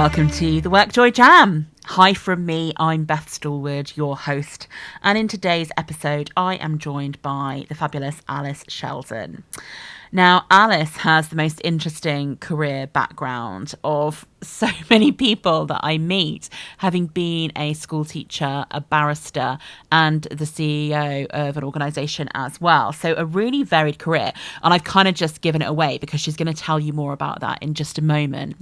Welcome to the WorkJoy Jam. Hi from me, I'm Beth Stallwood, your host, and in today's episode I am joined by the fabulous Alice Sheldon. Now, Alice has the most interesting career background of so many people that I meet, having been a school teacher, a barrister, and the CEO of an organisation as well. So a really varied career. And I've kind of just given it away because she's going to tell you more about that in just a moment.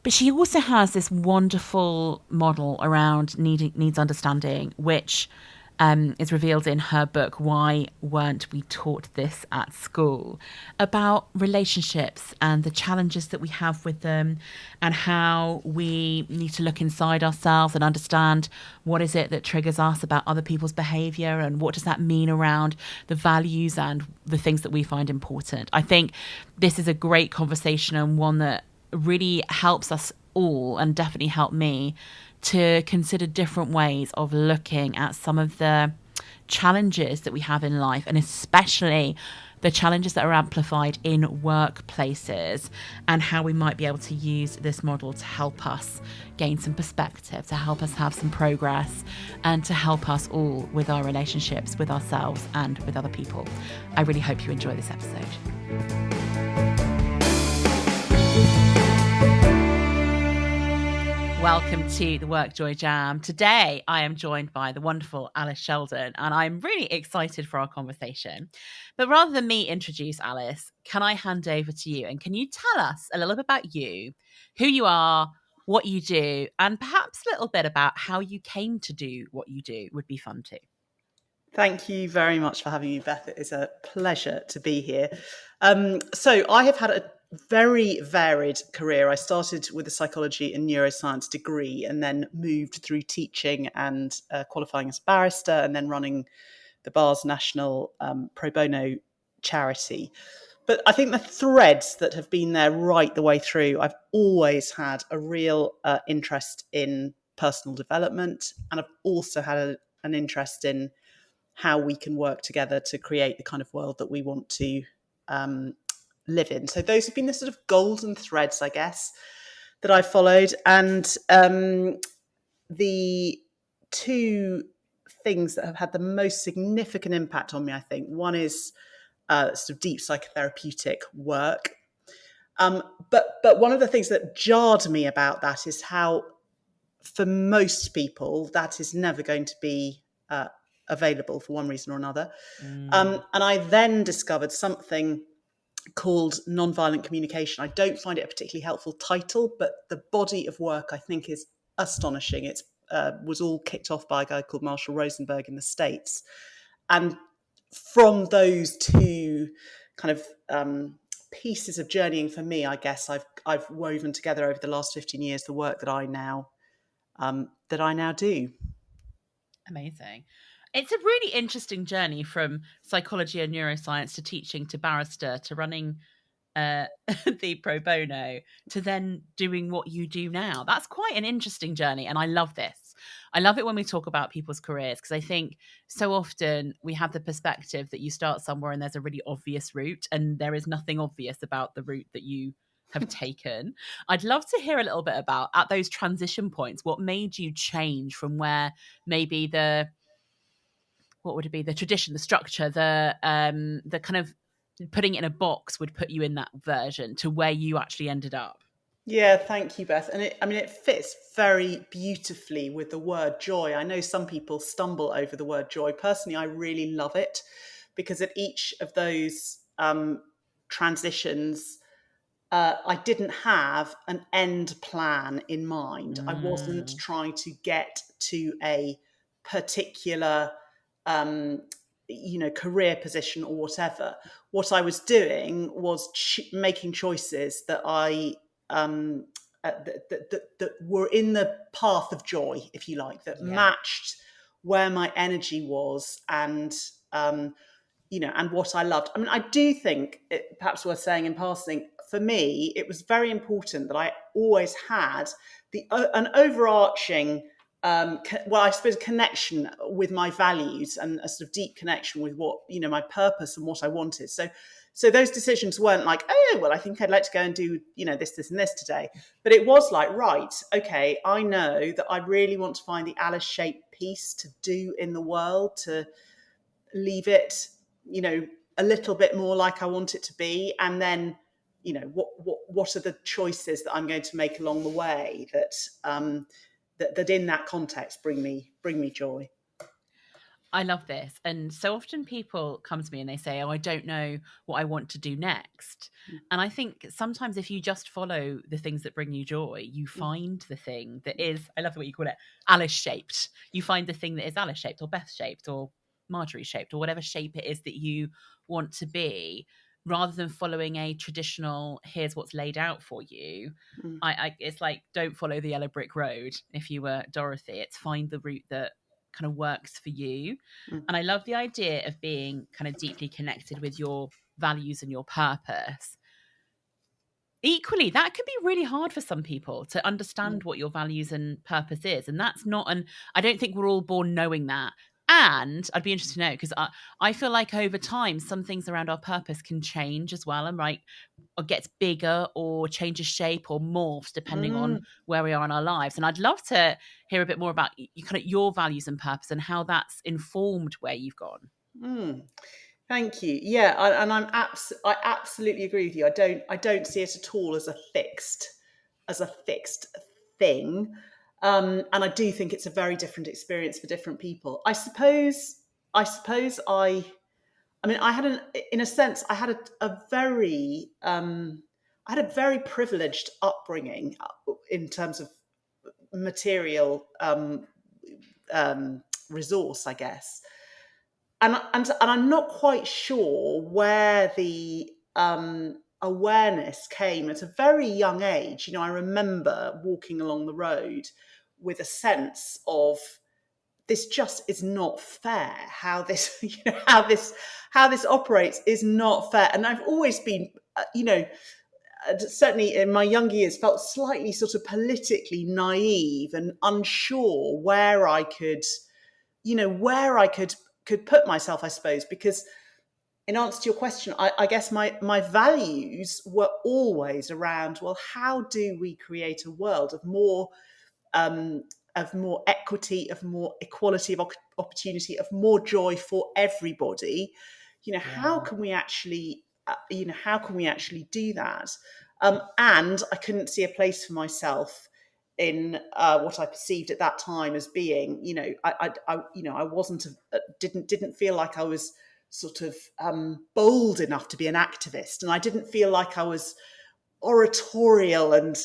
But she also has this wonderful model around needs understanding, which is revealed in her book, Why Weren't We Taught This at School? About relationships and the challenges that we have with them and how we need to look inside ourselves and understand what is it that triggers us about other people's behaviour and what does that mean around the values and the things that we find important. I think this is a great conversation and one that really helps us all, and definitely helped me, to consider different ways of looking at some of the challenges that we have in life, and especially the challenges that are amplified in workplaces, and how we might be able to use this model to help us gain some perspective, to help us have some progress, and to help us all with our relationships with ourselves and with other people. I really hope you enjoy this episode. Welcome to the WorkJoy Jam. Today, I am joined by the wonderful Alice Sheldon, and I'm really excited for our conversation. But rather than me introduce Alice, can I hand over to you? And can you tell us a little bit about you, who you are, what you do, and perhaps a little bit about how you came to do what you do would be fun too. Thank you very much for having me, Beth. It is a pleasure to be here. So I have had a very varied career. I started with a psychology and neuroscience degree and then moved through teaching and qualifying as a barrister and then running the Bar's national pro bono charity. But I think the threads that have been there right the way through, I've always had a real interest in personal development, and I've also had an interest in how we can work together to create the kind of world that we want to live in. So those have been the sort of golden threads, I guess, that I followed. And the two things that have had the most significant impact on me, I think, one is sort of deep psychotherapeutic work. But one of the things that jarred me about that is how, for most people, that is never going to be available for one reason or another. And I then discovered something called nonviolent communication. I don't find it a particularly helpful title, but the body of work I think is astonishing. It was all kicked off by a guy called Marshall Rosenberg in the States. And from those two kind of pieces of journeying for me, I guess I've woven together over the last 15 years the work that I now do. Amazing. It's a really interesting journey from psychology and neuroscience to teaching to barrister to running the pro bono to then doing what you do now. That's quite an interesting journey, and I love this. I love it when we talk about people's careers, because I think so often we have the perspective that you start somewhere and there's a really obvious route, and there is nothing obvious about the route that you have taken. I'd love to hear a little bit about, at those transition points, what made you change from where maybe the tradition, the structure, the kind of putting it in a box would put you in that version, to where you actually ended up. Yeah, thank you, Beth. And it fits very beautifully with the word joy. I know some people stumble over the word joy. Personally, I really love it, because at each of those transitions, I didn't have an end plan in mind. I wasn't trying to get to a particular career position or whatever. What I was doing was making choices that I that were in the path of joy, if you like, that matched where my energy was and and what I loved. I mean, I do think it perhaps worth saying in passing, for me, it was very important that I always had an overarching I suppose connection with my values, and a sort of deep connection with what, my purpose and what I wanted. So So those decisions weren't like, oh, well, I think I'd like to go and do, this, and this today. But it was like, right, okay, I know that I really want to find the Alice-shaped piece to do in the world, to leave it, a little bit more like I want it to be. And then, what are the choices that I'm going to make along the way that in that context bring me joy. I love this. And so often people come to me and they say, oh, I don't know what I want to do next. And I think sometimes if you just follow the things that bring you joy, you find the thing that is, I love the way you call it, Alice shaped. You find the thing that is Alice shaped or Beth shaped or Marjorie shaped or whatever shape it is that you want to be, rather than following a traditional, here's what's laid out for you. It's like, don't follow the yellow brick road. If you were Dorothy, it's find the route that kind of works for you. And I love the idea of being kind of deeply connected with your values and your purpose. Equally, that can be really hard for some people to understand what your values and purpose is. And that's not I don't think we're all born knowing that. And I'd be interested to know, because I feel like over time, some things around our purpose can change as well, and or gets bigger or changes shape or morphs depending on where we are in our lives. And I'd love to hear a bit more about your values and purpose and how that's informed where you've gone. Thank you. Yeah, I absolutely agree with you. I don't see it at all as a fixed thing. And I do think it's a very different experience for different people. I suppose I had in a sense, I had a very privileged upbringing in terms of material resource, I guess. And I'm not quite sure where the awareness came at a very young age. I remember walking along the road with a sense of, this just is not fair. How this operates is not fair. And I've always been, certainly in my younger years, felt slightly sort of politically naive and unsure where I could put myself, I suppose, because in answer to your question, I guess my values were always around, well, how do we create a world of more equity, of more equality of opportunity, of more joy for everybody? How can we actually do that? And I couldn't see a place for myself in what I perceived at that time as being, I wasn't, didn't feel like I was sort of bold enough to be an activist, and I didn't feel like I was oratorial and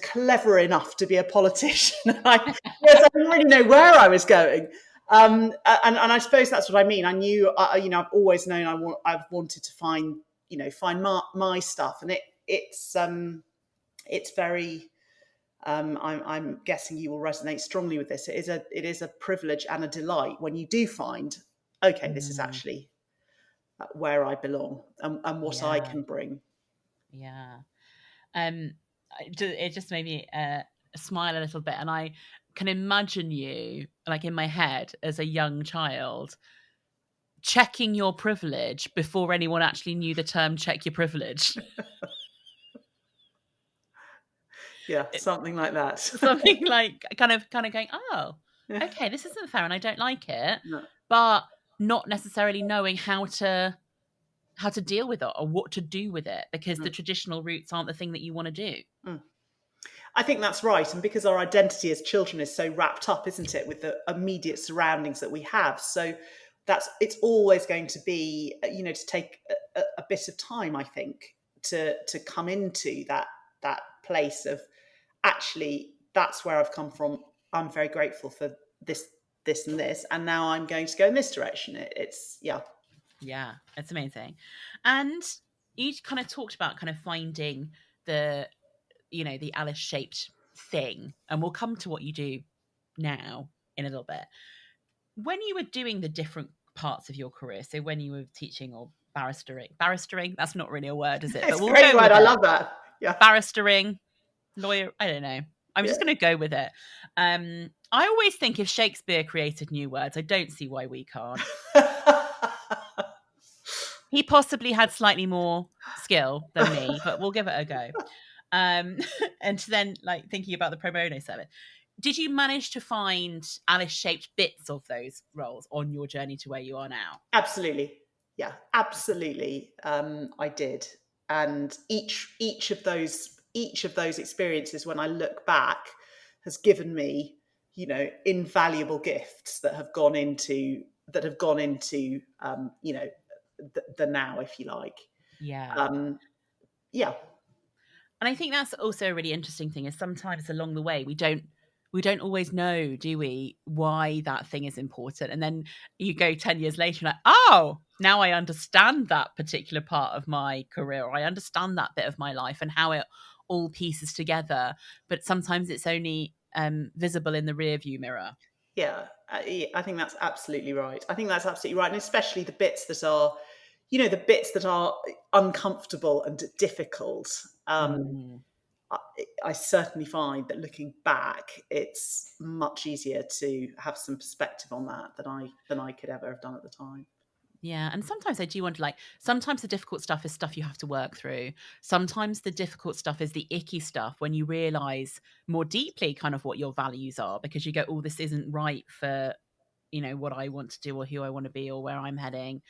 clever enough to be a politician. I didn't really know where I was going. And I suppose that's what I mean. I knew, I've always known I've wanted to find my stuff, and it's very. I'm guessing you will resonate strongly with this. It is a privilege and a delight when you do find, okay, this is actually where I belong and what I can bring. Yeah. It just made me smile a little bit, and I can imagine you, like in my head as a young child, checking your privilege before anyone actually knew the term check your privilege. Yeah, something like that. Something like kind of going, oh, okay, this isn't fair and I don't like it. No. But not necessarily knowing how to deal with it or what to do with it, because the traditional routes aren't the thing that you want to do. I think that's right. And because our identity as children is so wrapped up, isn't it, with the immediate surroundings that we have. So it's always going to be, to take a bit of time, I think, to come into that place of, actually, that's where I've come from. I'm very grateful for this, and this, and now I'm going to go in this direction. It's amazing. And you kind of talked about kind of finding the Alice shaped thing, and we'll come to what you do now in a little bit. When you were doing the different parts of your career, so when you were teaching or barristering, that's not really a word, is it? It's a great word. I love that. Yeah. Barristering, lawyer, I don't know. I'm just going to go with it. I always think if Shakespeare created new words, I don't see why we can't. He possibly had slightly more skill than me, but we'll give it a go. Um, and then, like, thinking about the pro bono service, did you manage to find Alice shaped bits of those roles on your journey to where you are now? Absolutely. Yeah, absolutely. I did. And each of those experiences, when I look back, has given me, invaluable gifts that have gone into the now, if you like. Yeah. Um, yeah. And I think that's also a really interesting thing, is sometimes along the way we don't always know, do we, why that thing is important. And then you go 10 years later and like, oh, now I understand that particular part of my career, or I understand that bit of my life and how it all pieces together. But sometimes it's only visible in the rear view mirror. Yeah, I think that's absolutely right. I think that's absolutely right, and especially the bits that are uncomfortable and difficult. Mm. I certainly find that looking back, it's much easier to have some perspective on that than I could ever have done at the time. Yeah, and sometimes I do wonder, like, sometimes the difficult stuff is stuff you have to work through. Sometimes the difficult stuff is the icky stuff when you realize more deeply kind of what your values are, because you go, oh, this isn't right for, what I want to do or who I want to be or where I'm heading.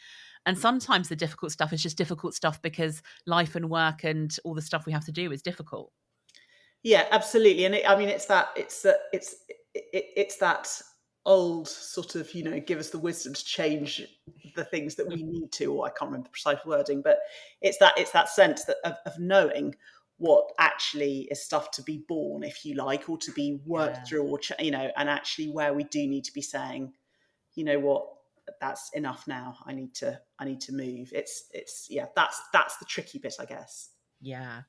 And sometimes the difficult stuff is just difficult stuff because life and work and all the stuff we have to do is difficult. Yeah, absolutely. And I mean, it's that old sort of, give us the wisdom to change the things that we need to, or I can't remember the precise wording, but it's that sense of knowing what actually is stuff to be born, if you like, or to be worked Yeah. through, or and actually where we do need to be saying, you know what, that's enough now. I need to move. Yeah, that's the tricky bit, I guess. Yeah.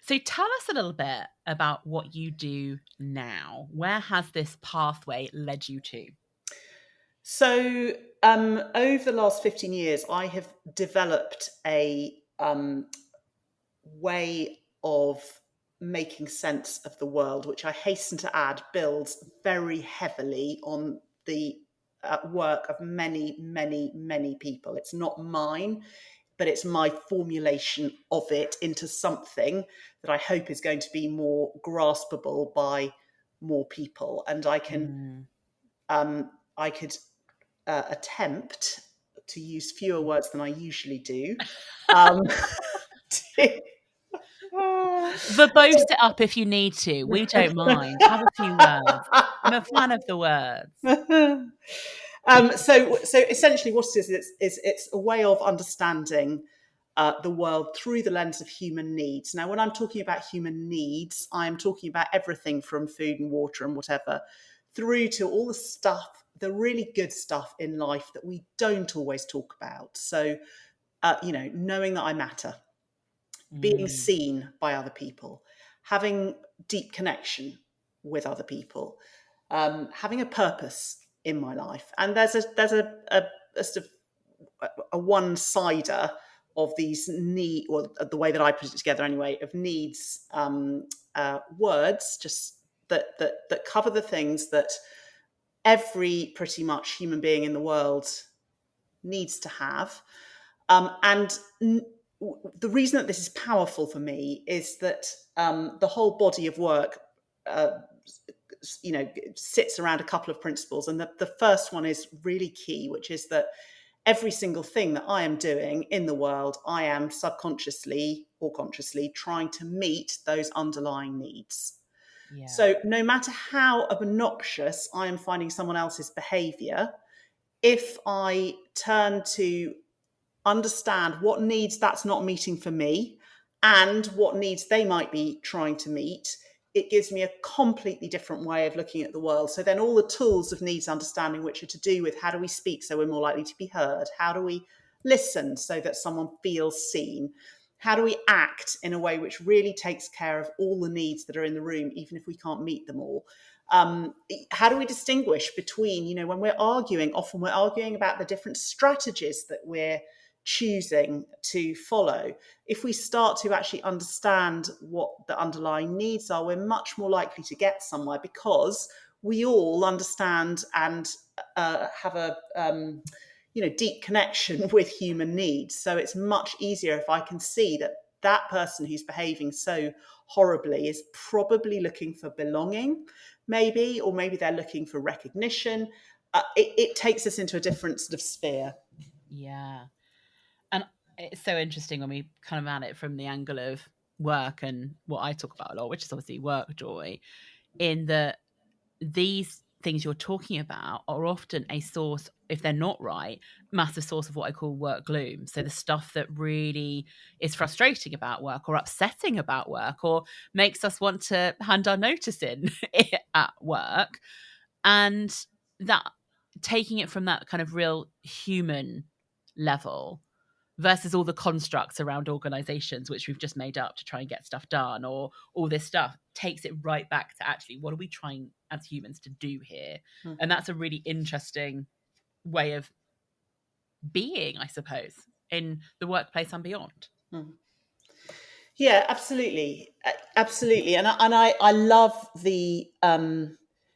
So tell us a little bit about what you do now. Where has this pathway led you to? So, over the last 15 years, I have developed a way of making sense of the world, which I hasten to add builds very heavily on the work of many, many, many people. It's not mine, but it's my formulation of it into something that I hope is going to be more graspable by more people. And Mm. I could attempt to use fewer words than I usually do. Um, to, Verbose it up if you need to. We don't mind. Have a few words. I'm a fan of the words. so essentially, what it is it's a way of understanding the world through the lens of human needs. Now, when I'm talking about human needs, I'm talking about everything from food and water and whatever, through to all the stuff, the really good stuff in life that we don't always talk about. So, knowing that I matter, being Mm. seen by other people, having deep connection with other people, having a purpose in my life. And there's a sort of a one-sider of these need, or the way that I put it together anyway, of needs, words, just that cover the things that every pretty much human being in the world needs to have. And the reason that this is powerful for me is that the whole body of work, uh, sits around a couple of principles. And the first one is really key, which is that every single thing that I am doing in the world, I am subconsciously or consciously trying to meet those underlying needs. Yeah. So no matter how obnoxious I am finding someone else's behavior, if I turn to understand what needs that's not meeting for me and what needs they might be trying to meet, it gives me a completely different way of looking at the world. So then all the tools of needs understanding, which are to do with how do we speak so we're more likely to be heard? How do we listen so that someone feels seen? How do we act in a way which really takes care of all the needs that are in the room, even if we can't meet them all? How do we distinguish between, when we're arguing, often we're arguing about the different strategies that we're choosing to follow. If we start to actually understand what the underlying needs are, we're much more likely to get somewhere, because we all understand and have deep connection with human needs. So it's much easier if I can see that that person who's behaving so horribly is probably looking for belonging, maybe, or maybe they're looking for recognition. It takes us into a different sort of sphere. Yeah. And it's so interesting when we kind of at it from the angle of work and what I talk about a lot, which is obviously work joy, in that these things you're talking about are often a source, if they're not right, massive source of what I call work gloom. So the stuff that really is frustrating about work or upsetting about work or makes us want to hand our notice in at work. And that taking it from that kind of real human level versus all the constructs around organizations which we've just made up to try and get stuff done, or all this stuff takes it right back to actually what are we trying as humans to do here. And that's a really interesting way of being, I suppose, in the workplace and beyond. Yeah, absolutely. And I love the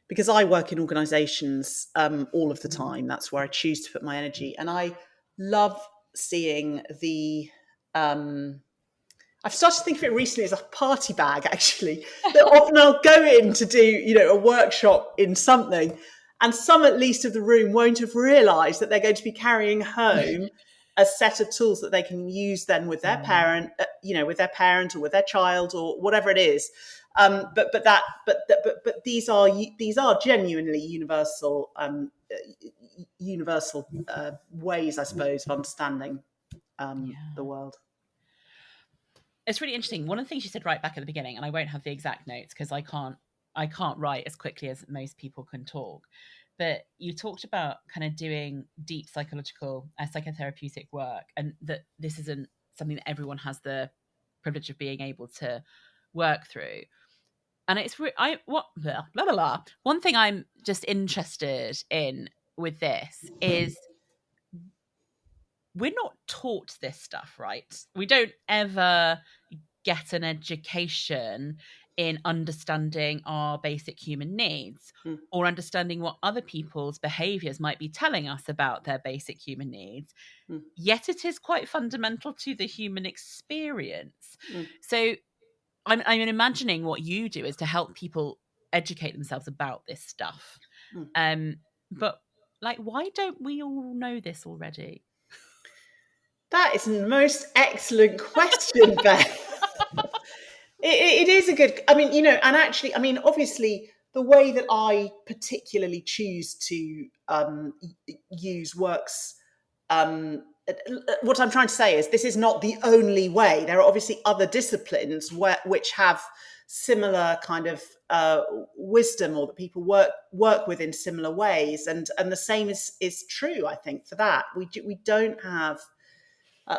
because I work in organizations all of the time. That's where I choose to put my energy, and I love seeing the I've started to think of it recently as a party bag, actually. That often I'll go in to do, a workshop in something, and some at least of the room won't have realised that they're going to be carrying home a set of tools that they can use then with their parent, with their parent or with their child or whatever it is. But these are genuinely universal ways, I suppose, of understanding the world. It's really interesting. One of the things you said right back at the beginning, and I won't have the exact notes because I can't write as quickly as most people can talk, but you talked about kind of doing deep psychological psychotherapeutic work, and that this isn't something that everyone has the privilege of being able to work through. And it's blah, blah, blah. One thing I'm just interested in with this is we're not taught this stuff, right? We don't ever get an education in understanding our basic human needs or understanding what other people's behaviors might be telling us about their basic human needs. Yet it is quite fundamental to the human experience. So I'm imagining what you do is to help people educate themselves about this stuff. But why don't we all know this already? That is the most excellent question, Beth. It is a good, and actually, obviously, the way that I particularly choose to use works, what I'm trying to say is this is not the only way. There are obviously other disciplines which have similar kind of wisdom, or that people work with in similar ways, and the same is true, I think, for that. We don't have,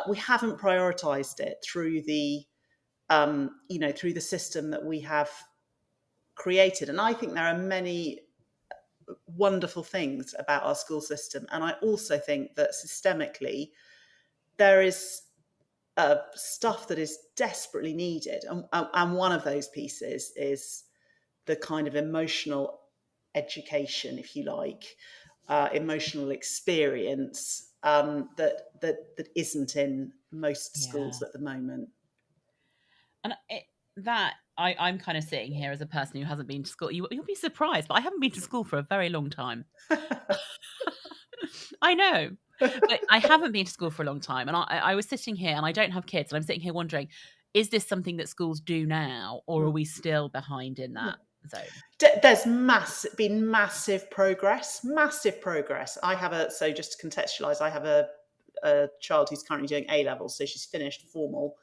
we haven't prioritized it through the through the system that we have created. And I think there are many wonderful things about our school system. And I also think that systemically there is stuff that is desperately needed. And one of those pieces is the kind of emotional education, if you like, emotional experience that isn't in most schools at the moment. And I'm kind of sitting here as a person who hasn't been to school. You'll be surprised, but I haven't been to school for a very long time. I know, but I haven't been to school for a long time. And I was sitting here, and I don't have kids, and I'm sitting here wondering, is this something that schools do now, or are we still behind in that zone? There's been massive progress. I have so just to contextualise, I have a child who's currently doing A-levels, so she's finished formal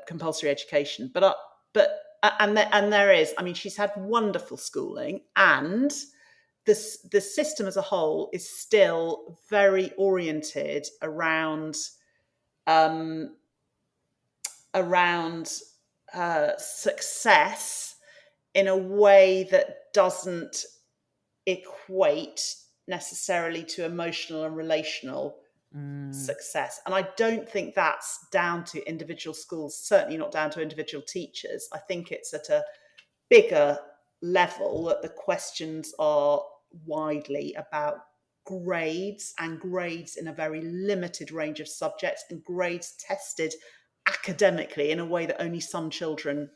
compulsory education, but there is, she's had wonderful schooling, and the system as a whole is still very oriented around success in a way that doesn't equate necessarily to emotional and relational success. And I don't think that's down to individual schools, certainly not down to individual teachers. I think it's at a bigger level that the questions are widely about grades, and grades in a very limited range of subjects, and grades tested academically in a way that only some children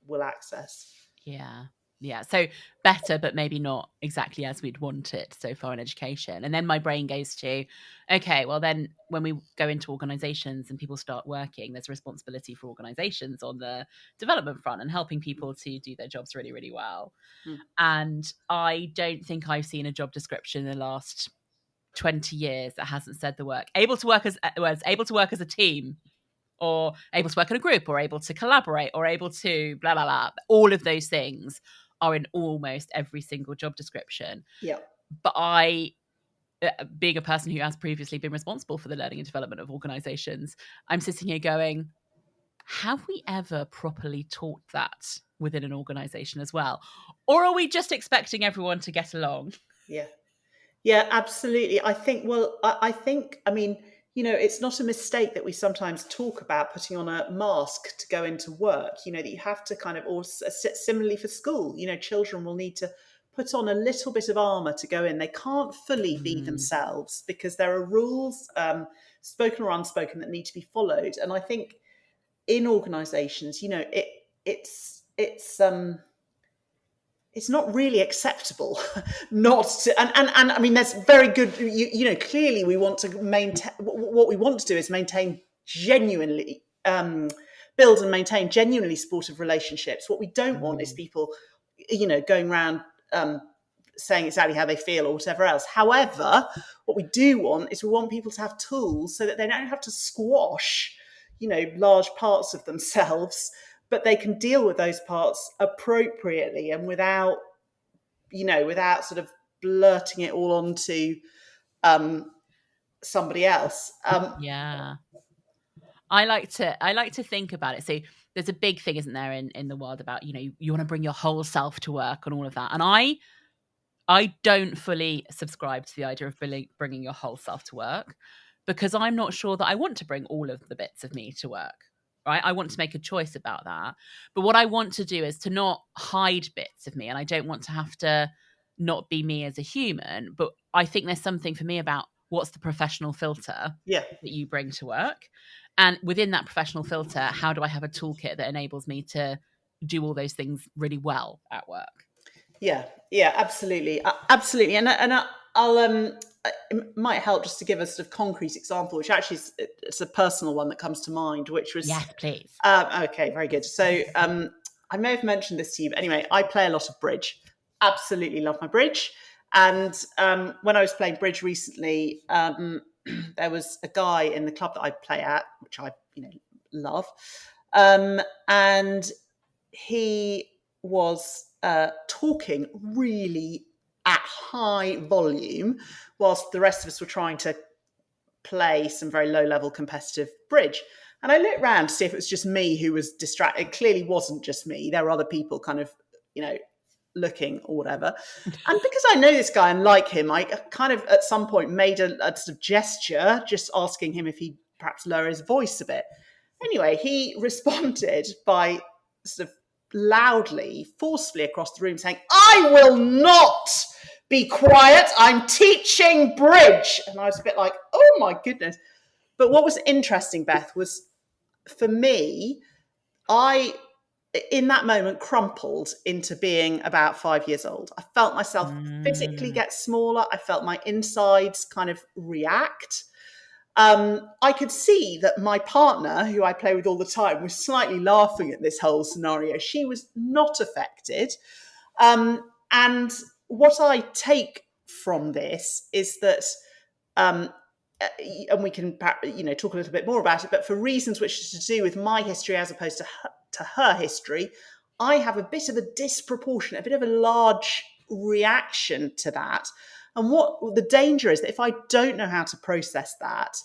will access. Yeah. So better, but maybe not exactly as we'd want it so far in education. And then my brain goes to, okay, well then when we go into organizations and people start working, there's a responsibility for organizations on the development front and helping people to do their jobs really, really well. And I don't think I've seen a job description in the last 20 years that hasn't said the work able to work as a team, or able to work in a group, or able to collaborate, or able to blah blah blah. All of those things are in almost every single job description. Yeah. But I, being a person who has previously been responsible for the learning and development of organizations, I'm sitting here going, have we ever properly taught that within an organization as well? Or are we just expecting everyone to get along? Yeah, absolutely. I think, it's not a mistake that we sometimes talk about putting on a mask to go into work, that you have to kind of, or similarly for school, children will need to put on a little bit of armor to go in. They can't fully be themselves because there are rules, spoken or unspoken, that need to be followed. And I think in organizations, it's not really acceptable not to, and I mean, there's very good, clearly we want to maintain, what we want to do is maintain genuinely, build and maintain genuinely supportive relationships. What we don't want is people, going around saying exactly how they feel or whatever else. However, what we do want is we want people to have tools so that they don't have to squash, large parts of themselves, but they can deal with those parts appropriately and without sort of blurting it all onto somebody else. I like to think about it. So there's a big thing, isn't there, in the world about, you want to bring your whole self to work and all of that. And I don't fully subscribe to the idea of bringing your whole self to work, because I'm not sure that I want to bring all of the bits of me to work. Right? I want to make a choice about that. But what I want to do is to not hide bits of me. And I don't want to have to not be me as a human. But I think there's something for me about what's the professional filter that you bring to work. And within that professional filter, how do I have a toolkit that enables me to do all those things really well at work? Yeah, absolutely. Absolutely. And I'll, it might help just to give a sort of concrete example, which actually it's a personal one that comes to mind, which was... Yes, please. Okay, very good. So I may have mentioned this to you, but anyway, I play a lot of bridge. Absolutely love my bridge. And when I was playing bridge recently, there was a guy in the club that I play at, which I love. And he was talking really at high volume whilst the rest of us were trying to play some very low-level competitive bridge. And I looked around to see if it was just me who was distracted. It clearly wasn't just me. There were other people kind of, looking or whatever. And because I know this guy and like him, I kind of at some point made a sort of gesture, just asking him if he'd perhaps lower his voice a bit. Anyway, he responded by sort of loudly, forcefully across the room saying, "I will not be quiet. I'm teaching bridge." And I was a bit like, oh my goodness. But what was interesting, Beth, was for me, I, in that moment, crumpled into being about 5 years old. I felt myself physically get smaller. I felt my insides kind of react. I could see that my partner, who I play with all the time, was slightly laughing at this whole scenario. She was not affected. And what I take from this is that, and we can talk a little bit more about it, but for reasons which is to do with my history as opposed to her history, I have a bit of a disproportionate, a bit of a large reaction to that. And what the danger is that if I don't know how to process that,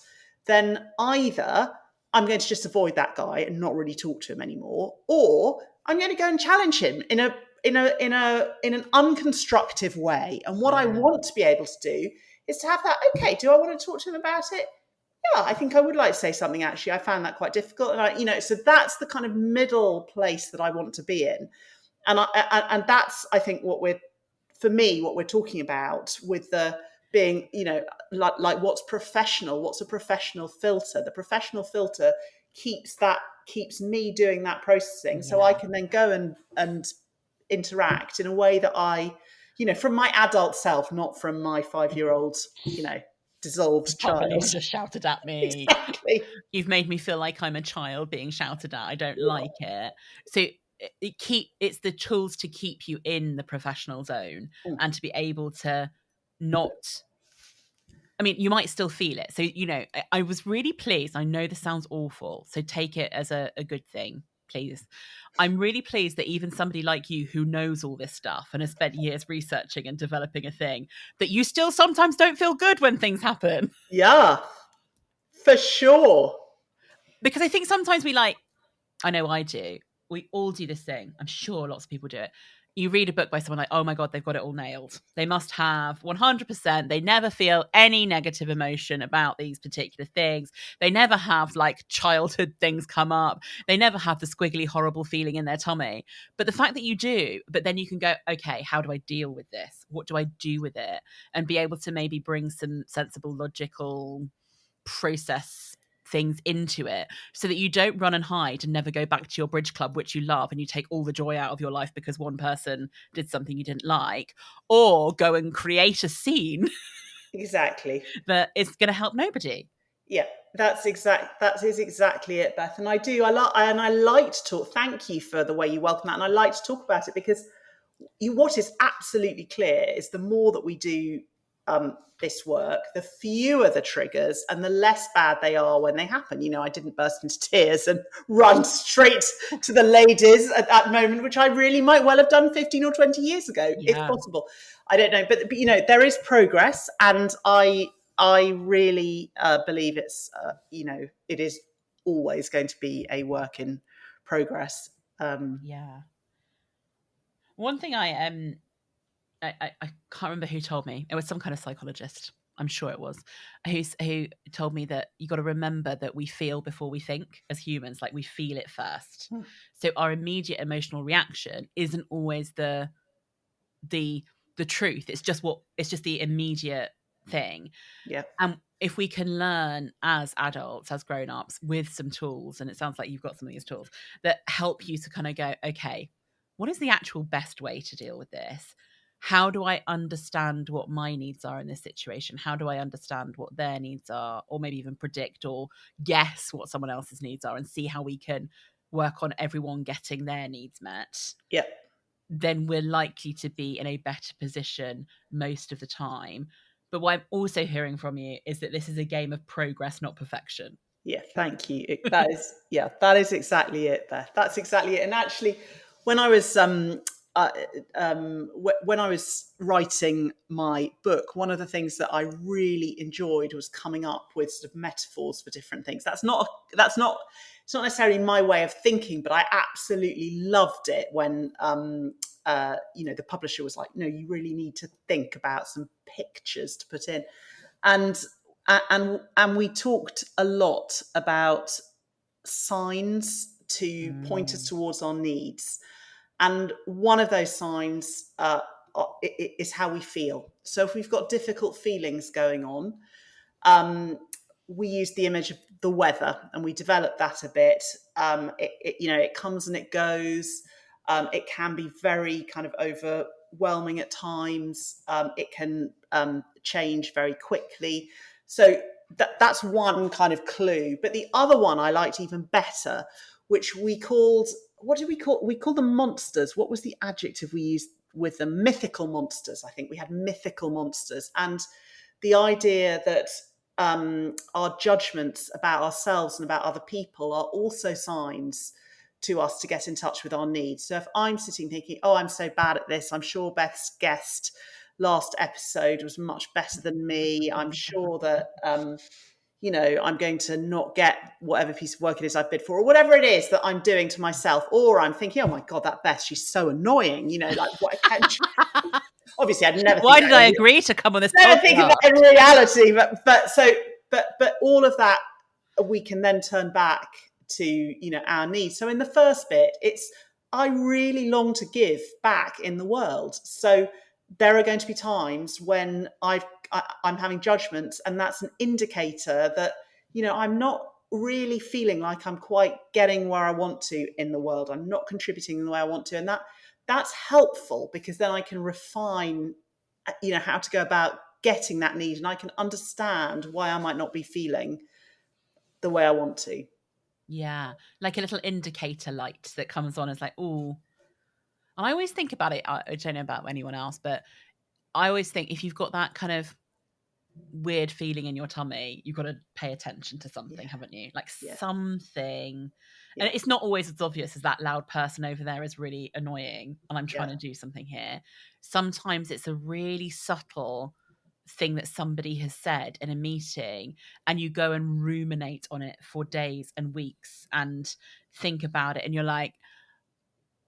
then either I'm going to just avoid that guy and not really talk to him anymore, or I'm going to go and challenge him in an unconstructive way. And what I want to be able to do is to have that, okay, do I want to talk to him about it? Yeah, I think I would like to say something, actually. I found that quite difficult. And so that's the kind of middle place that I want to be in. And that's, I think, what we're talking about with the being, like what's professional, what's a professional filter. The professional filter keeps me doing that processing, so I can then go and interact in a way that I, from my adult self, not from my 5-year-old, dissolved child. You just shouted at me. Exactly. You've made me feel like I'm a child being shouted at. I don't like it. So it's the tools to keep you in the professional zone and to be able to not. I mean, you might still feel it. So, I was really pleased. I know this sounds awful, so take it as a good thing, please. I'm really pleased that even somebody like you who knows all this stuff and has spent years researching and developing a thing, that you still sometimes don't feel good when things happen. Yeah, for sure. Because I think sometimes I know I do. We all do this thing. I'm sure lots of people do it. You read a book by someone like, oh my God, they've got it all nailed. They must have 100%. They never feel any negative emotion about these particular things. They never have like childhood things come up. They never have the squiggly, horrible feeling in their tummy. But the fact that you do, but then you can go, okay, how do I deal with this? What do I do with it? And be able to maybe bring some sensible, logical process things into it so that you don't run and hide and never go back to your bridge club, which you love, and you take all the joy out of your life because one person did something you didn't like, or go and create a scene exactly that is going to help nobody. Yeah, that is exactly it, Beth. And I like to talk. Thank you for the way you welcome that. And I like to talk about it because what is absolutely clear is the more that we do this work, the fewer the triggers and the less bad they are when they happen. I didn't burst into tears and run straight to the ladies at that moment, which I really might well have done 15 or 20 years ago, if possible. I don't know. But there is progress. And I really believe it's, it is always going to be a work in progress. One thing I can't remember who told me. It was some kind of psychologist. I'm sure it was, who told me that you got to remember that we feel before we think as humans, like we feel it first. So our immediate emotional reaction isn't always the truth. It's just the immediate thing. Yeah. And if we can learn as adults, as grown-ups, with some tools, and it sounds like you've got some of these tools that help you to kind of go, okay, what is the actual best way to deal with this? How do I understand what my needs are in this situation? How do I understand what their needs are, or maybe even predict or guess what someone else's needs are and see how we can work on everyone getting their needs met? Yeah. Then we're likely to be in a better position most of the time. But what I'm also hearing from you is that this is a game of progress, not perfection. Yeah, thank you. That is exactly it, Beth. That's exactly it. And actually, when I was writing my book, one of the things that I really enjoyed was coming up with sort of metaphors for different things. It's not necessarily my way of thinking, but I absolutely loved it when the publisher was like, no, you really need to think about some pictures to put in. And we talked a lot about signs to point us towards our needs. And one of those signs is how we feel. So if we've got difficult feelings going on, we use the image of the weather, and we develop that a bit. It comes and it goes. It can be very kind of overwhelming at times. It can change very quickly. So that's one kind of clue. But the other one I liked even better, which we called, what did we call? We called them monsters. What was the adjective we used with them? Mythical monsters. I think we had mythical monsters. And the idea that our judgments about ourselves and about other people are also signs to us to get in touch with our needs. So if I'm sitting thinking, oh, I'm so bad at this, I'm sure Beth's guest last episode was much better than me. I'm sure that, I'm going to not get whatever piece of work it is I've bid for, or whatever it is that I'm doing to myself. Or I'm thinking, oh my God, that Beth, she's so annoying. Like what can't you? Obviously, I'd never. Why did I agree to come on this? Never think of that in reality, but all of that we can then turn back to our needs. So in the first bit, it's I really long to give back in the world. So there are going to be times when I'm having judgments, and that's an indicator that, I'm not really feeling like I'm quite getting where I want to in the world. I'm not contributing in the way I want to. And that's helpful, because then I can refine, how to go about getting that need, and I can understand why I might not be feeling the way I want to. Yeah. Like a little indicator light that comes on as like, oh, and I always think about it. I don't know about anyone else, but I always think if you've got that kind of weird feeling in your tummy, you've got to pay attention to something, haven't you? Like something. Yeah. And it's not always as obvious as that loud person over there is really annoying and I'm trying Yeah. to do something here. Sometimes it's a really subtle thing that somebody has said in a meeting, and you go and ruminate on it for days and weeks and think about it, and you're like,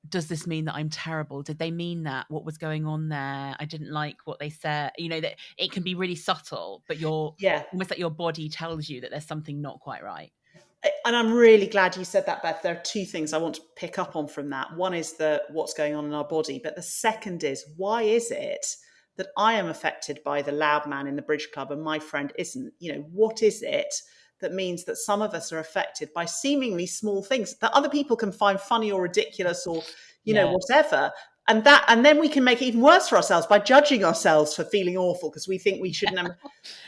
does this mean that I'm terrible? Did they mean that? What was going on there? I didn't like what they said. That it can be really subtle, but you're almost like your body tells you that there's something not quite right. And I'm really glad you said that, Beth. There are two things I want to pick up on from that. One is what's going on in our body, but the second is, why is it that I am affected by the loud man in the bridge club and my friend isn't? What is it that means that some of us are affected by seemingly small things that other people can find funny or ridiculous or, whatever. And then we can make it even worse for ourselves by judging ourselves for feeling awful because we think we shouldn't have.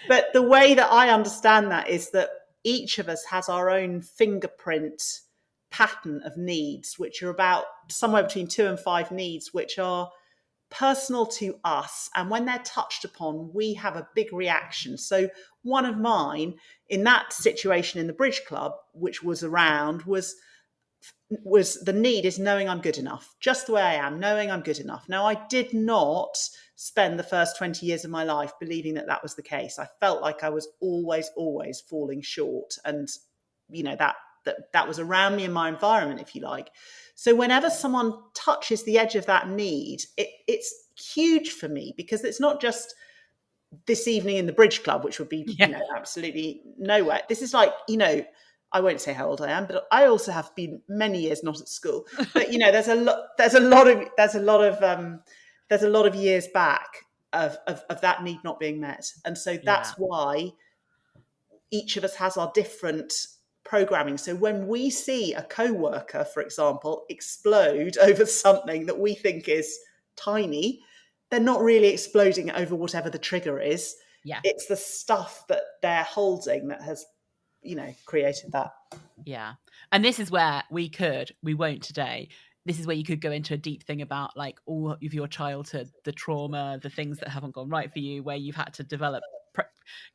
But the way that I understand that is that each of us has our own fingerprint pattern of needs, which are about somewhere between 2 and 5 needs, which are personal to us. And when they're touched upon, we have a big reaction. So one of mine in that situation in the bridge club, which was around, was the need is knowing I'm good enough, just the way I am, knowing I'm good enough. Now, I did not spend the first 20 years of my life believing that was the case. I felt like I was always falling short. And, that was around me in my environment, if you like. So whenever someone touches the edge of that need, it's huge for me, because it's not just this evening in the bridge club, which would be, absolutely nowhere. This is like, I won't say how old I am, but I also have been many years not at school. But there's a lot of years back of that need not being met, and so that's why each of us has our different programming. So when we see a co-worker, for example, explode over something that we think is tiny, they're not really exploding over whatever the trigger is. Yeah. It's the stuff that they're holding that has, created that. Yeah. And this is where we won't today. This is where you could go into a deep thing about like all of your childhood, the trauma, the things that haven't gone right for you, where you've had to develop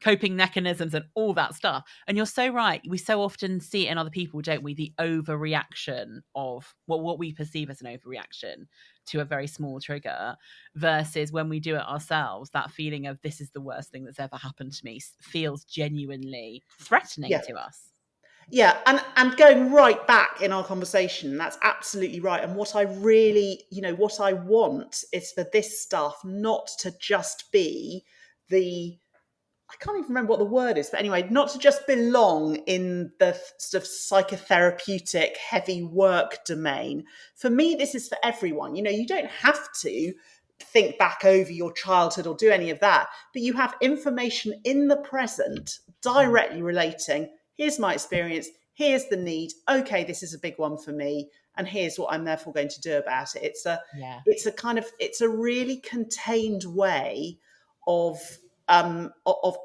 coping mechanisms and all that stuff. And you're so right. We so often see it in other people, don't we? The overreaction of what we perceive as an overreaction to a very small trigger, versus when we do it ourselves, that feeling of this is the worst thing that's ever happened to me feels genuinely threatening to us. Yeah, and going right back in our conversation, that's absolutely right. And what I really, what I want is for this stuff not to just be I can't even remember what the word is, but anyway, not to just belong in the sort of psychotherapeutic heavy work domain. For me, this is for everyone. You don't have to think back over your childhood or do any of that, but you have information in the present directly relating, here's my experience, here's the need, okay, this is a big one for me, and here's what I'm therefore going to do about it. It's a really contained way of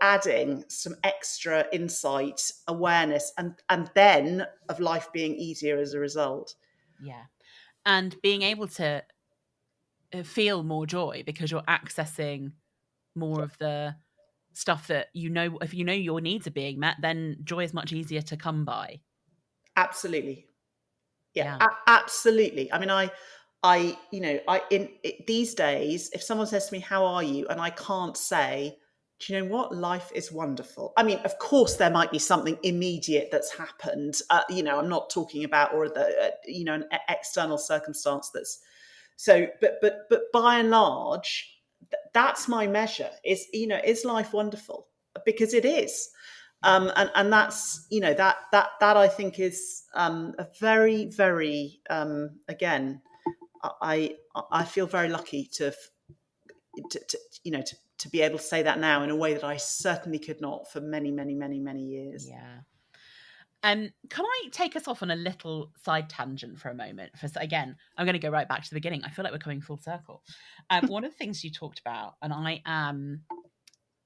adding some extra insight, awareness, and then of life being easier as a result. Yeah. And being able to feel more joy because you're accessing more of the stuff that if your needs are being met, then joy is much easier to come by. Absolutely. Yeah. Absolutely. I mean, these days, if someone says to me, how are you? And I can't say, do you know what? Life is wonderful. I mean, of course, there might be something immediate that's happened. I'm not talking about, or an external circumstance that's so, but by and large, that's my measure is life wonderful? Because it is. And that's, that I think is a very, very, again, I feel very lucky to have, to be able to say that now in a way that I certainly could not for many, many, many, many years. Yeah. Can I take us off on a little side tangent for a moment? Again, I'm going to go right back to the beginning. I feel like we're coming full circle. One of the things you talked about, and I am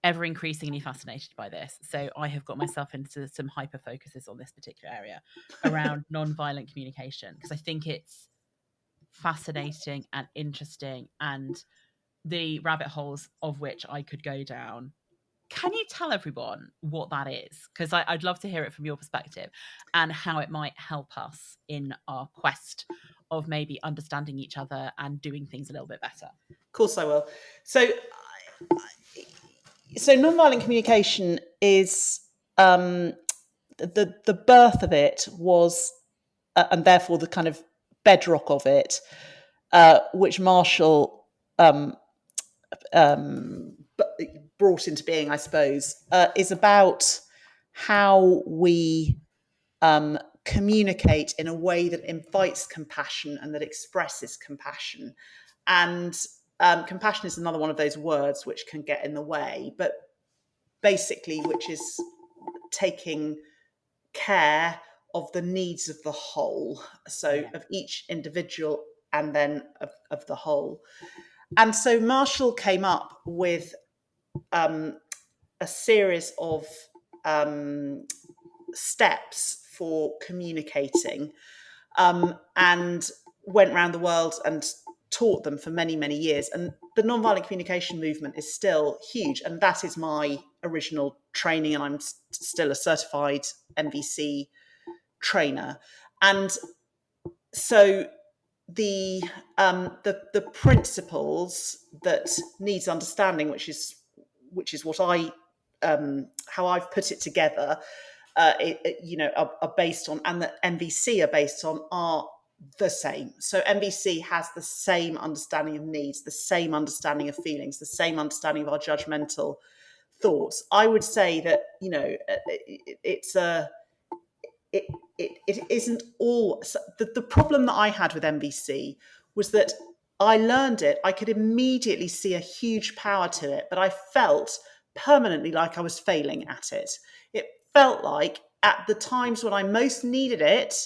ever increasingly fascinated by this, so I have got myself into some hyper focuses on this particular area around nonviolent communication, because I think it's fascinating and interesting, and the rabbit holes of which I could go down. Can you tell everyone what that is? Because I'd love to hear it from your perspective and how it might help us in our quest of maybe understanding each other and doing things a little bit better. Of course I will. So nonviolent communication is the birth of it was, and therefore the kind of bedrock of it, which Marshall brought into being, I suppose, is about how we communicate in a way that invites compassion and that expresses compassion. And compassion is another one of those words which can get in the way, but basically which is taking care of the needs of the whole, so of each individual and then of the whole. And so Marshall came up with a series of steps for communicating, and went around the world and taught them for many, many years. And the nonviolent communication movement is still huge. And that is my original training. And I'm still a certified NVC trainer. And so the principles that needs understanding, which is what I how I've put it together, are based on, and that NVC are based on, are the same. So NVC has the same understanding of needs, the same understanding of feelings, the same understanding of our judgmental thoughts. I would say that it isn't all. The problem that I had with NVC was that I learned it. I could immediately see a huge power to it, but I felt permanently like I was failing at it. It felt like at the times when I most needed it,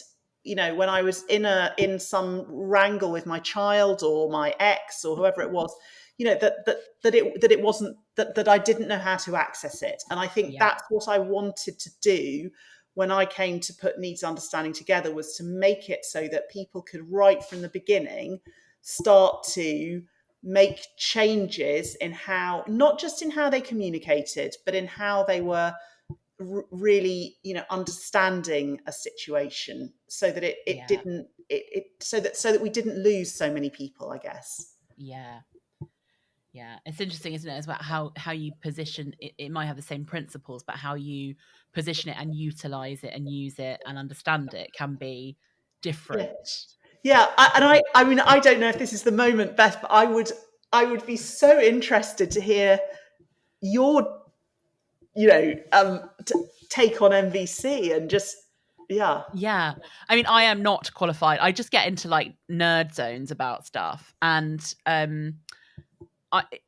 when I was in some wrangle with my child or my ex or whoever it was, that it wasn't, that I didn't know how to access it. And I think that's what I wanted to do when I came to put needs understanding together, was to make it so that people could, right from the beginning, start to make changes in how, not just in how they communicated, but in how they were really, understanding a situation, so that so that we didn't lose so many people, I guess. Yeah, it's interesting, isn't it, as well, how you position it. It might have the same principles, but how you position it and utilize it and use it and understand it can be different. Yeah. I mean, I don't know if this is the moment, Beth, but I would be so interested to hear your, take on NVC and just, Yeah. I mean, I am not qualified. I just get into like nerd zones about stuff, and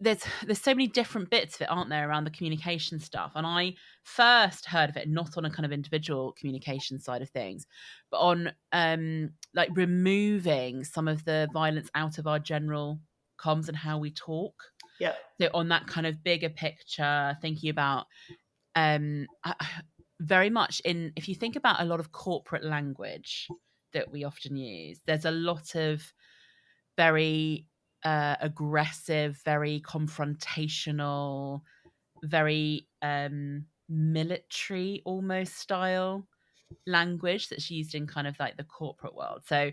there's so many different bits of it, aren't there, around the communication stuff. And I first heard of it not on a kind of individual communication side of things, but on like removing some of the violence out of our general comms and how we talk. Yeah. So on that kind of bigger picture, thinking about very much if you think about a lot of corporate language that we often use, there's a lot of very aggressive, very confrontational, very military almost style language that's used in kind of like the corporate world. So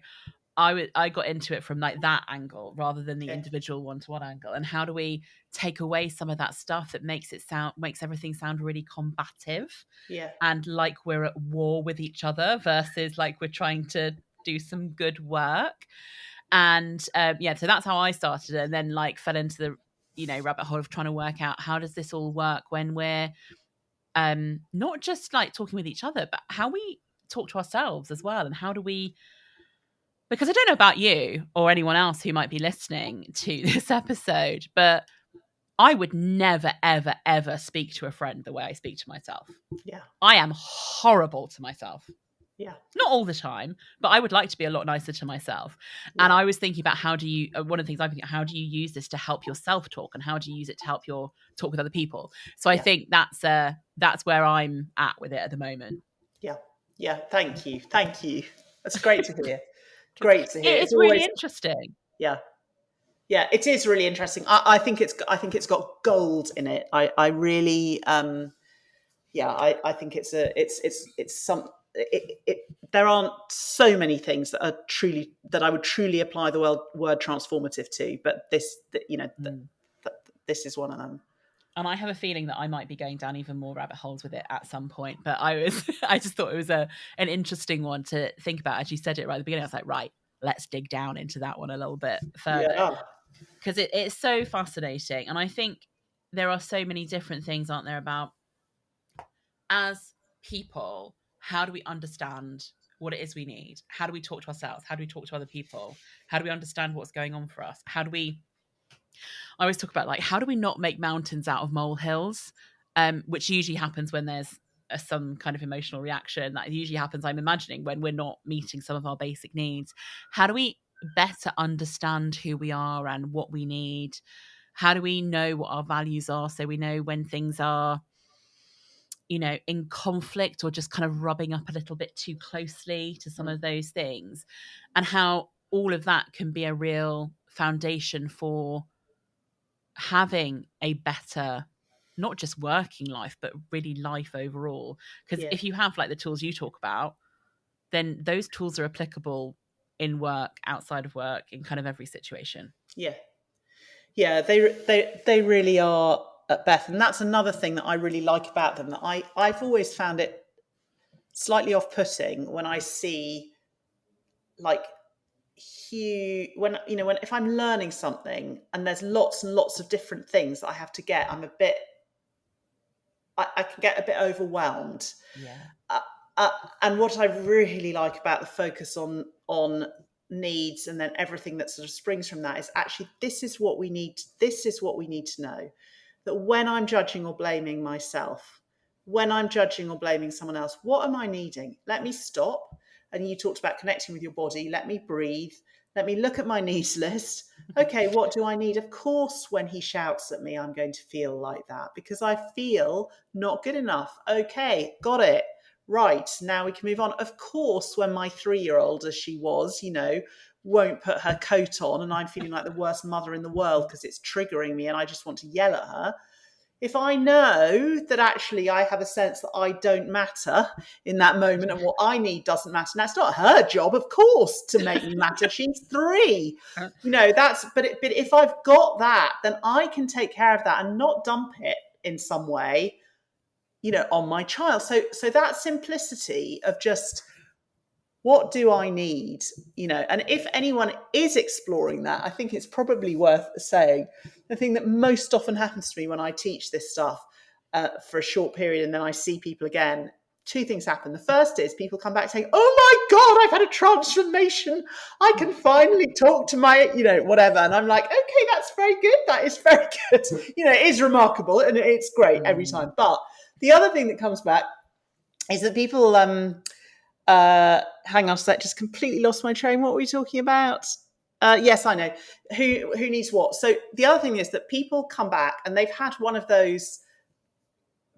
I got into it from like that angle rather than the individual one-to-one angle. And how do we take away some of that stuff that makes everything sound really combative, and like we're at war with each other versus like we're trying to do some good work. And so that's how I started, and then like fell into the rabbit hole of trying to work out, how does this all work when we're not just like talking with each other, but how we talk to ourselves as well. And how do we, because I don't know about you or anyone else who might be listening to this episode, but I would never, ever, ever speak to a friend the way I speak to myself. Yeah. I am horrible to myself. Yeah. Not all the time, but I would like to be a lot nicer to myself. Yeah. And I was thinking about how do you, one of the things I'm thinking, how do you use this to help your self-talk, and how do you use it to help your talk with other people? So I think that's where I'm at with it at the moment. Yeah. Yeah. Thank you. Thank you. That's great to hear. Great to hear. It's really interesting. Yeah. Yeah, it is really interesting. I think it's got gold in it. I really I think it's some there aren't so many things that are truly, that I would truly apply the word transformative to, but this this is one of them. And I have a feeling that I might be going down even more rabbit holes with it at some point. But I just thought it was an interesting one to think about. As you said it right at the beginning, I was like, right, let's dig down into that one a little bit further. Because it's so fascinating. And I think there are so many different things, aren't there, about, as people, how do we understand what it is we need? How do we talk to ourselves? How do we talk to other people? How do we understand what's going on for us? I always talk about, like, how do we not make mountains out of molehills? Which usually happens when there's some kind of emotional reaction. That usually happens, I'm imagining, when we're not meeting some of our basic needs. How do we better understand who we are and what we need? How do we know what our values are, so we know when things are, in conflict, or just kind of rubbing up a little bit too closely to some of those things, and how all of that can be a real foundation for having a better, not just working life, but really life overall. Because if you have, like, the tools you talk about, then those tools are applicable in work, outside of work, in kind of every situation. Yeah, they really are, Beth. And that's another thing that I really like about them, that I've always found it slightly off-putting when I see, like, when if I'm learning something and there's lots and lots of different things that I have to get, I can get a bit overwhelmed. And what I really like about the focus on needs, and then everything that sort of springs from that, is actually, this is what we need to know. That when I'm judging or blaming myself, when I'm judging or blaming someone else, what am I needing? Let me stop. And you talked about connecting with your body. Let me breathe. Let me look at my needs list. Okay, what do I need? Of course, when he shouts at me, I'm going to feel like that because I feel not good enough. Okay, got it. Right, now we can move on. Of course, when my 3-year-old, as she was, won't put her coat on and I'm feeling like the worst mother in the world because it's triggering me and I just want to yell at her. If I know that actually I have a sense that I don't matter in that moment and what I need doesn't matter, and that's not her job, of course, to make me matter. She's 3. But if I've got that, then I can take care of that and not dump it in some way, on my child. So that simplicity of just, what do I need? And if anyone is exploring that, I think it's probably worth saying, the thing that most often happens to me when I teach this stuff for a short period and then I see people again, 2 things happen. The first is people come back saying, oh my God, I've had a transformation. I can finally talk to my, whatever. And I'm like, okay, that's very good. That is very good. It is remarkable and it's great every time. But the other thing that comes back is that people, hang on a sec, just completely lost my train. What were we talking about? Yes, I know. Who needs what? So the other thing is that people come back and they've had one of those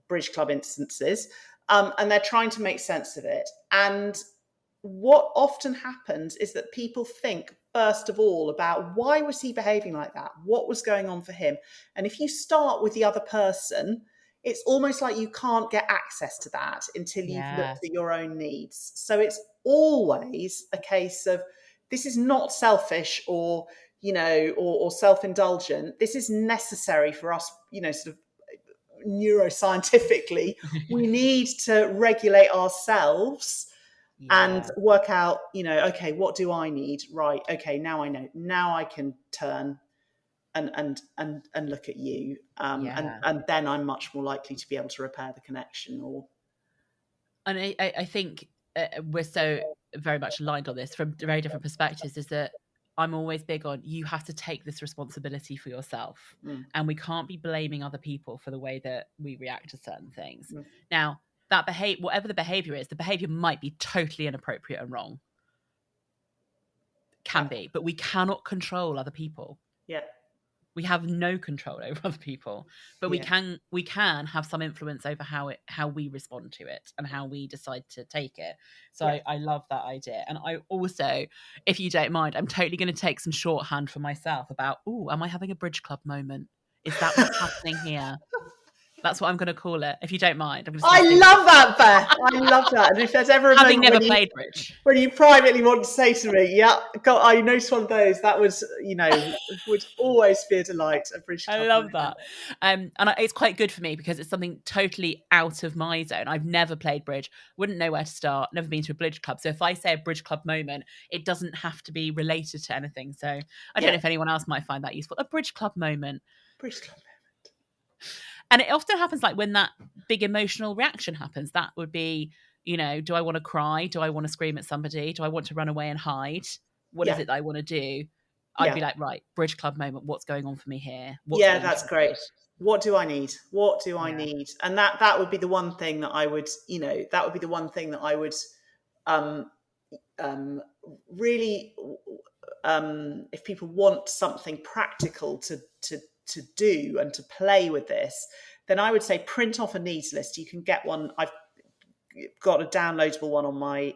Bridge Club instances, and they're trying to make sense of it. And what often happens is that people think, first of all, about why was he behaving like that? What was going on for him? And if you start with the other person, it's almost like you can't get access to that until you've looked at your own needs. So it's always a case of, this is not selfish or self-indulgent. This is necessary for us, sort of neuroscientifically. We need to regulate ourselves and work out, okay, what do I need? Right. Okay. Now I know. Now I can turn and look at you, and then I'm much more likely to be able to repair the connection. And I think we're so very much aligned on this from very different perspectives. Is that I'm always big on, you have to take this responsibility for yourself. And we can't be blaming other people for the way that we react to certain things. Now, that whatever the behavior is, the behavior might be totally inappropriate and wrong. Can be, but we cannot control other people. Yeah. We have no control over other people, but we can have some influence over how we respond to it and how we decide to take it. So I love that idea. And I also, if you don't mind, I'm totally going to take some shorthand for myself about, am I having a bridge club moment? Is that what's happening here? That's what I'm going to call it, if you don't mind. I love that, Beth. I love that. And if there's ever a having moment never played bridge, when you privately want to say to me, God, I noticed one of those, that was, would always be a delight. A bridge club. I love that. And it's quite good for me because it's something totally out of my zone. I've never played bridge, wouldn't know where to start, never been to a bridge club. So if I say a bridge club moment, it doesn't have to be related to anything. So I don't know if anyone else might find that useful. A bridge club moment. Bridge club moment. And it often happens like when that big emotional reaction happens. That would be, do I want to cry? Do I want to scream at somebody? Do I want to run away and hide? What is it that I want to do? I'd be like, right, bridge club moment. What's going on for me here? That's great. What do I need? What do I need? And that would be the one thing that I would, that would be the one thing that I would really, if people want something practical to do and to play with this, then I would say print off a needs list. You can get one. I've got a downloadable one on my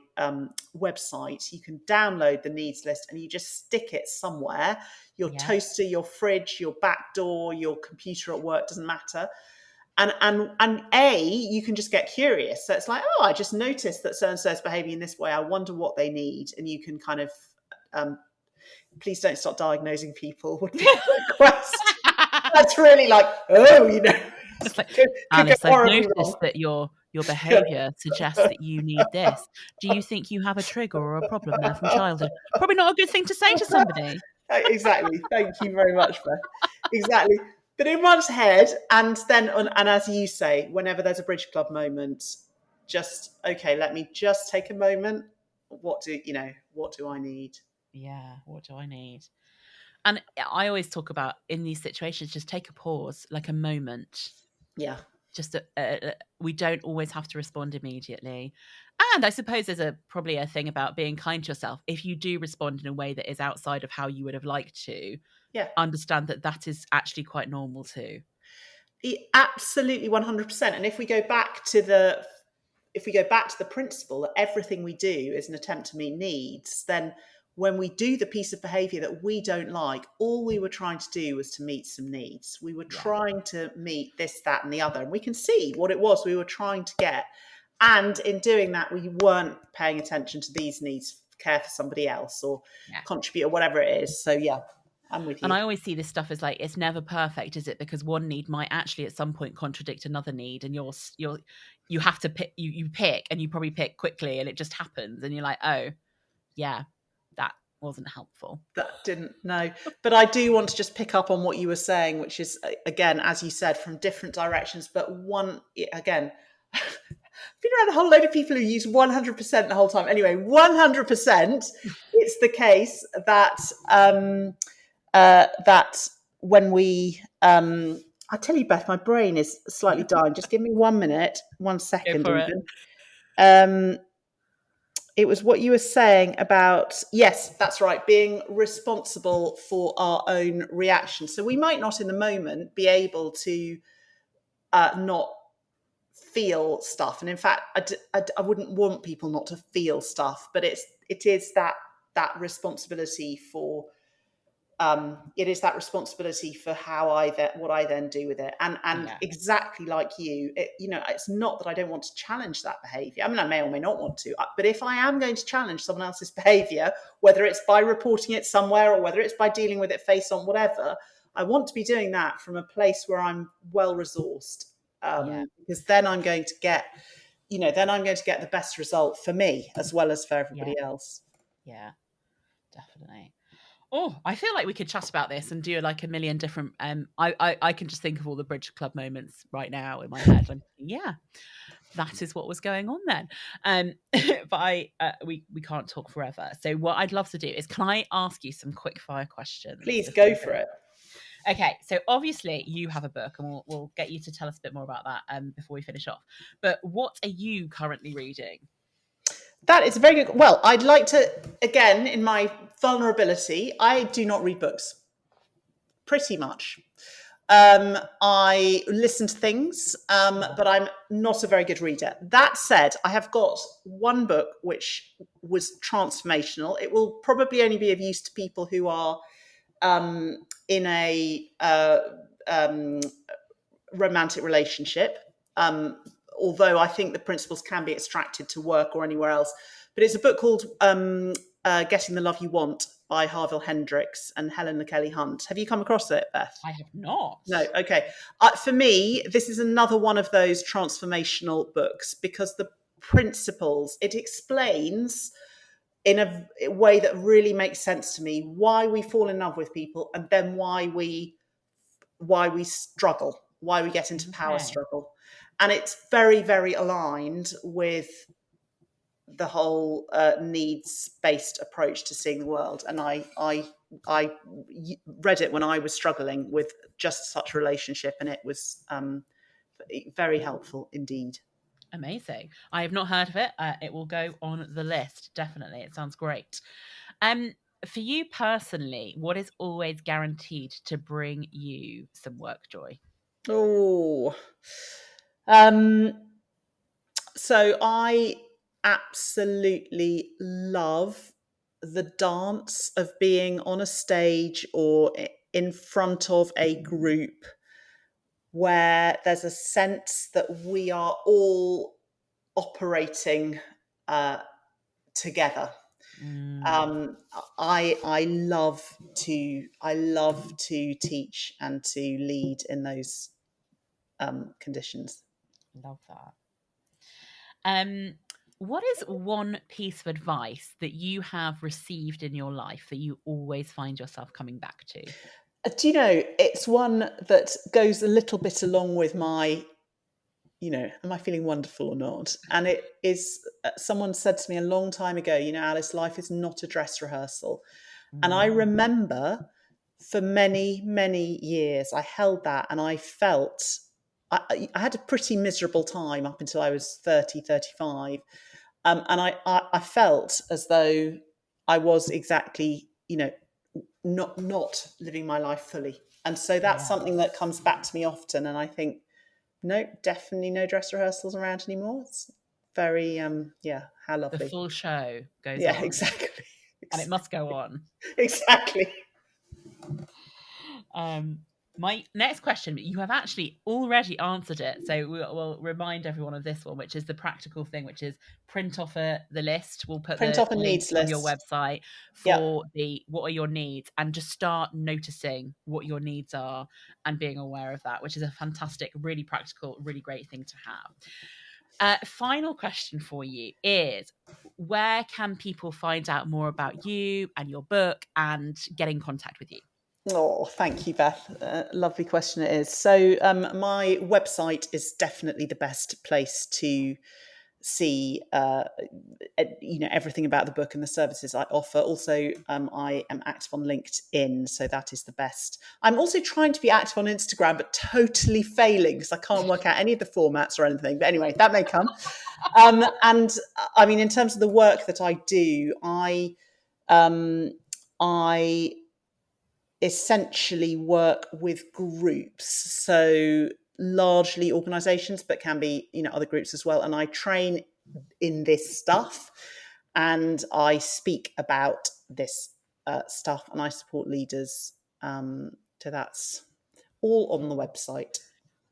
website. You can download the needs list and you just stick it somewhere. Your toaster, your fridge, your back door, your computer at work, doesn't matter. And you can just get curious. So it's like, I just noticed that so-and-so is behaving in this way. I wonder what they need. And you can kind of, please don't start diagnosing people would be a request. That's really like, It's like, Alice, I've noticed that your behaviour suggests that you need this. Do you think you have a trigger or a problem there from childhood? Probably not a good thing to say to somebody. Exactly. Thank you very much, Beth. Exactly. But in one's head, and then, and as you say, whenever there's a bridge club moment, just, let me just take a moment. What do I need? Yeah, what do I need? And I always talk about, in these situations, just take a pause, like a moment. Yeah. Just we don't always have to respond immediately. And I suppose there's probably a thing about being kind to yourself. If you do respond in a way that is outside of how you would have liked to, understand that is actually quite normal too. Absolutely, 100%. And if we go back to the principle that everything we do is an attempt to meet needs, then when we do the piece of behavior that we don't like, all we were trying to do was to meet some needs. We were trying to meet this, that, and the other. And we can see what it was we were trying to get. And in doing that, we weren't paying attention to these needs, care for somebody else or contribute or whatever it is. So I'm with you. And I always see this stuff as like, it's never perfect, is it? Because one need might actually at some point contradict another need, and you have to pick, you pick, and you probably pick quickly, and it just happens, and you're like, oh, yeah, that wasn't helpful. That didn't, no. But I do want to just pick up on what you were saying, which is, again, as you said, from different directions, but again, I've been around a whole load of people who use 100% the whole time. Anyway, 100%, it's the case that that when we, I tell you, Beth, my brain is slightly dying. Just give me 1 minute, 1 second. It was what you were saying about, yes, that's right, being responsible for our own reaction. So we might not in the moment be able to not feel stuff. And in fact, I wouldn't want people not to feel stuff, but it is that responsibility for it is that responsibility for what I then do with it. And exactly like you, it's not that I don't want to challenge that behavior. I mean, I may or may not want to, but if I am going to challenge someone else's behavior, whether it's by reporting it somewhere or whether it's by dealing with it face on, whatever, I want to be doing that from a place where I'm well resourced. Because then I'm going to get, the best result for me as well as for everybody else. Yeah, definitely. Oh, I feel like we could chat about this and do like a million different. I can just think of all the Bridge Club moments right now in my head. I'm thinking, yeah, that is what was going on then. But we can't talk forever. So what I'd love to do is, can I ask you some quick fire questions? Please go for it. Okay, so obviously you have a book, and we'll get you to tell us a bit more about that before we finish off. But what are you currently reading? That is a very good. Well, I'd like to, again, in my vulnerability, I do not read books. Pretty much. I listen to things, but I'm not a very good reader. That said, I have got one book which was transformational. It will probably only be of use to people who are in a romantic relationship, although I think the principles can be extracted to work or anywhere else. But it's a book called Getting the Love You Want by Harville Hendricks and Helena Kelly Hunt. Have you come across it, Beth? I have not. No, okay. For me, this is another one of those transformational books because the principles, it explains in a way that really makes sense to me why we fall in love with people and then why we struggle, why we get into power struggle. And it's very, very aligned with the whole needs-based approach to seeing the world. And I read it when I was struggling with just such a relationship, and it was very helpful indeed. Amazing. I have not heard of it. It will go on the list, definitely. It sounds great. For you personally, what is always guaranteed to bring you some work joy? Oh, so I absolutely love the dance of being on a stage or in front of a group where there's a sense that we are all operating together. I love to teach and to lead in those conditions. Love that. What is one piece of advice that you have received in your life that you always find yourself coming back to? Do you know, it's one that goes a little bit along with my, am I feeling wonderful or not? And it is, someone said to me a long time ago, Alice, life is not a dress rehearsal. And I remember for many, many years, I held that and I felt, I had a pretty miserable time up until I was 30, 35. And I felt as though I was exactly, not living my life fully. And so that's something that comes back to me often. And I think, no, definitely no dress rehearsals around anymore. It's very, how lovely. The full show goes on. Yeah, exactly. And it must go on. Exactly. My next question, you have actually already answered it. So we'll remind everyone of this one, which is the practical thing, which is print off the list. We'll put print the off a needs list on your website for what are your needs, and just start noticing what your needs are and being aware of that, which is a fantastic, really practical, really great thing to have. Final question for you is, where can people find out more about you and your book and get in contact with you? Oh, thank you, Beth. Lovely question it is. So my website is definitely the best place to see everything about the book and the services I offer. Also, I am active on LinkedIn, so that is the best. I'm also trying to be active on Instagram, but totally failing because I can't work out any of the formats or anything. But anyway, that may come. And I mean, in terms of the work that I do, I essentially work with groups, so largely organizations, but can be other groups as well, and I train in this stuff and I speak about this stuff and I support leaders, so that's all on the website.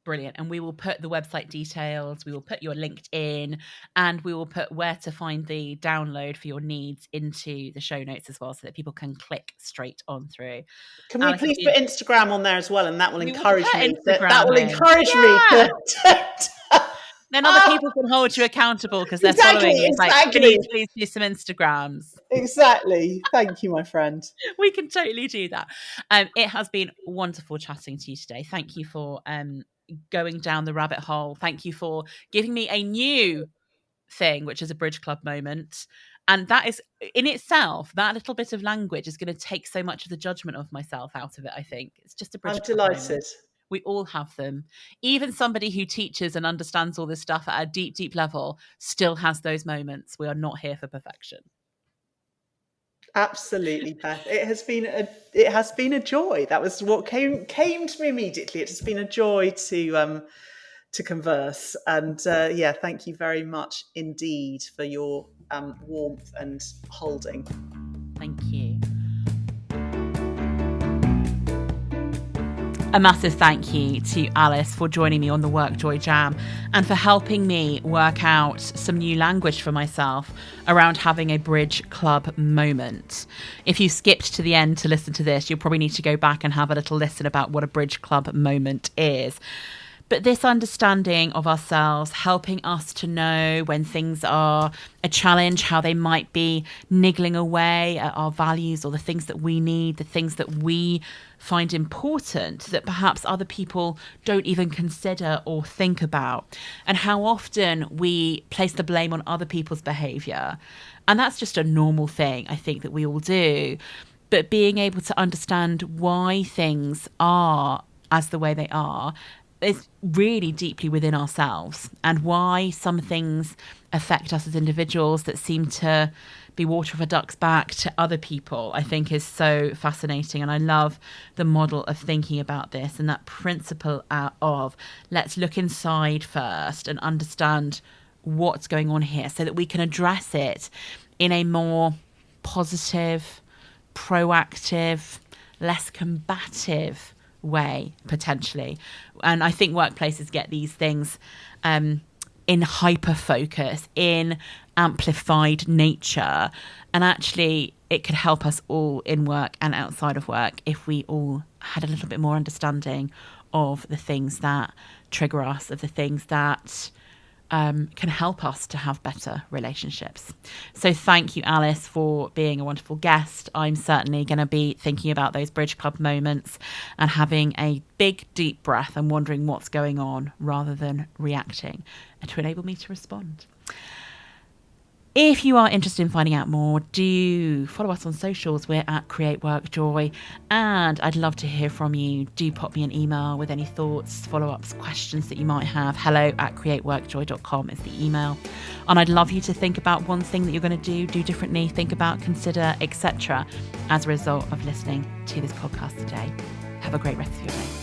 Brilliant. And we will put the website details, we will put your LinkedIn, and we will put where to find the download for your needs into the show notes as well, so that people can click straight on through. Can we please put Instagram on there as well? And that will encourage me. That will encourage me Then other people can hold you accountable because they're following you. It's like, please do some Instagrams. Exactly. Thank you, my friend. We can totally do that. It has been wonderful chatting to you today. Thank you for going down the rabbit hole. Thank you for giving me a new thing, which is a bridge club moment. And that is, in itself, that little bit of language is going to take so much of the judgment of myself out of it, I think. It's just a bridge club delighted. Moment. We all have them. Even somebody who teaches and understands all this stuff at a deep, deep level still has those moments. We are not here for perfection. Absolutely, Beth. It has been a joy. That was what came to me immediately. It has been a joy to converse. And thank you very much indeed for your warmth and holding. Thank you. A massive thank you to Alice for joining me on the WorkJoy Jam and for helping me work out some new language for myself around having a bridge club moment. If you skipped to the end to listen to this, you'll probably need to go back and have a little listen about what a bridge club moment is. But this understanding of ourselves, helping us to know when things are a challenge, how they might be niggling away at our values or the things that we need, the things that we find important that perhaps other people don't even consider or think about, and how often we place the blame on other people's behaviour. And that's just a normal thing, I think, that we all do. But being able to understand why things are as the way they are is really deeply within ourselves, and why some things affect us as individuals that seem to be water off a duck's back to other people, I think is so fascinating. And I love the model of thinking about this and that principle of let's look inside first and understand what's going on here so that we can address it in a more positive, proactive, less combative way, potentially. And I think workplaces get these things in hyper focus, in amplified nature, and actually it could help us all in work and outside of work if we all had a little bit more understanding of the things that trigger us, of the things that can help us to have better relationships. So thank you, Alice, for being a wonderful guest. I'm certainly going to be thinking about those bridge club moments and having a big, deep breath and wondering what's going on rather than reacting, and to enable me to respond. If you are interested in finding out more, do follow us on socials. We're at Create WorkJoy, and I'd love to hear from you. Do pop me an email with any thoughts, follow-ups, questions that you might have. hello@createworkjoy.com is the email. And I'd love you to think about one thing that you're going to do differently, think about, consider, etc. as a result of listening to this podcast today. Have a great rest of your day.